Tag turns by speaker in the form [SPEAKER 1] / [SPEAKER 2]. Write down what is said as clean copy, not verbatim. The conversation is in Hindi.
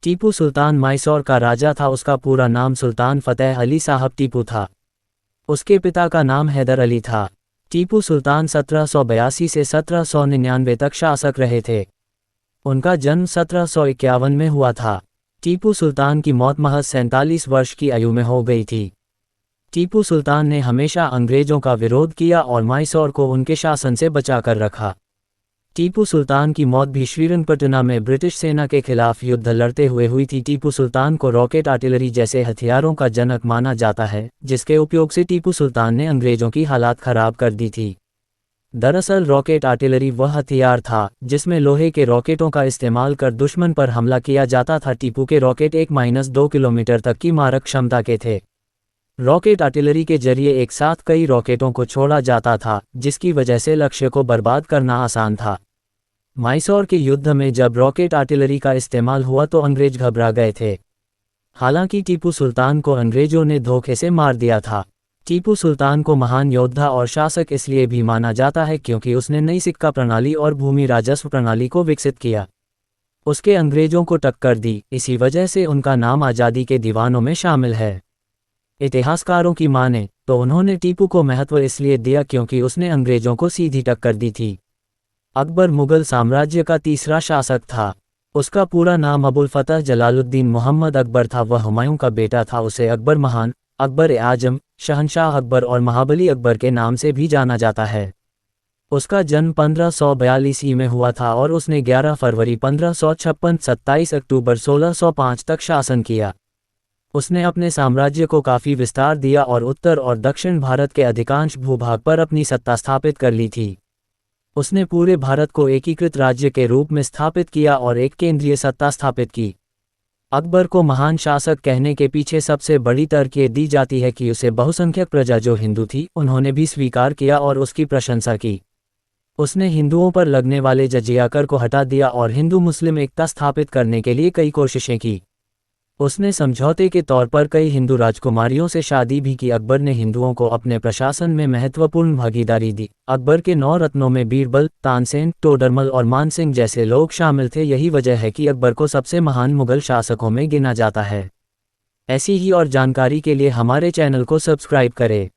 [SPEAKER 1] टीपू सुल्तान मैसूर का राजा था। उसका पूरा नाम सुल्तान फतेह अली साहब टीपू था। उसके पिता का नाम हैदर अली था। टीपू सुल्तान 1782 से 1799 तक शासक रहे थे। उनका जन्म 1751 में हुआ था। टीपू सुल्तान की मौत महज 47 वर्ष की आयु में हो गई थी। टीपू सुल्तान ने हमेशा अंग्रेजों का विरोध किया और मैसूर को उनके शासन से बचाकर रखा। टीपू सुल्तान की मौत भी श्रीरंगपटना में ब्रिटिश सेना के खिलाफ युद्ध लड़ते हुए हुई थी। टीपू सुल्तान को रॉकेट आर्टिलरी जैसे हथियारों का जनक माना जाता है, जिसके उपयोग से टीपू सुल्तान ने अंग्रेजों की हालात खराब कर दी थी। दरअसल रॉकेट आर्टिलरी वह हथियार था जिसमें लोहे के रॉकेटों का इस्तेमाल कर दुश्मन पर हमला किया जाता था। टीपू के रॉकेट 1-2 किलोमीटर तक की मारक क्षमता के थे। रॉकेट आर्टिलरी के जरिए एक साथ कई रॉकेटों को छोड़ा जाता था, जिसकी वजह से लक्ष्य को बर्बाद करना आसान था। मैसूर के युद्ध में जब रॉकेट आर्टिलरी का इस्तेमाल हुआ तो अंग्रेज घबरा गए थे। हालांकि टीपू सुल्तान को अंग्रेजों ने धोखे से मार दिया था। टीपू सुल्तान को महान योद्धा और शासक इसलिए भी माना जाता है क्योंकि उसने नई सिक्का प्रणाली और भूमि राजस्व प्रणाली को विकसित किया। उसके अंग्रेजों को टक्कर दी, इसी वजह से उनका नाम आज़ादी के दीवानों में शामिल है। इतिहासकारों की माने तो उन्होंने टीपू को महत्व इसलिए दिया क्योंकि उसने अंग्रेजों को सीधी टक्कर दी थी। अकबर मुगल साम्राज्य का तीसरा शासक था। उसका पूरा नाम अबुल फतह जलालुद्दीन मोहम्मद अकबर था। वह हुमायूं का बेटा था। उसे अकबर महान, अकबर आजम, शहंशाह अकबर और महाबली अकबर के नाम से भी जाना जाता है। उसका जन्म 1542 में हुआ था और उसने 11 फरवरी 1556, 27 अक्टूबर 1605 तक शासन किया। उसने अपने साम्राज्य को काफ़ी विस्तार दिया और उत्तर और दक्षिण भारत के अधिकांश भूभाग पर अपनी सत्ता स्थापित कर ली थी। उसने पूरे भारत को एकीकृत राज्य के रूप में स्थापित किया और एक केंद्रीय सत्ता स्थापित की। अकबर को महान शासक कहने के पीछे सबसे बड़ी तर्क ये दी जाती है कि उसे बहुसंख्यक प्रजा जो हिंदू थी उन्होंने भी स्वीकार किया और उसकी प्रशंसा की। उसने हिंदुओं पर लगने वाले जजिया कर को हटा दिया और हिंदू मुस्लिम एकता स्थापित करने के लिए कई कोशिशें की। उसने समझौते के तौर पर कई हिंदू राजकुमारियों से शादी भी की। अकबर ने हिंदुओं को अपने प्रशासन में महत्वपूर्ण भागीदारी दी। अकबर के 9 रत्नों में बीरबल, तानसेन, टोडरमल और मानसिंह जैसे लोग शामिल थे। यही वजह है कि अकबर को सबसे महान मुगल शासकों में गिना जाता है। ऐसी ही और जानकारी के लिए हमारे चैनल को सब्सक्राइब करें।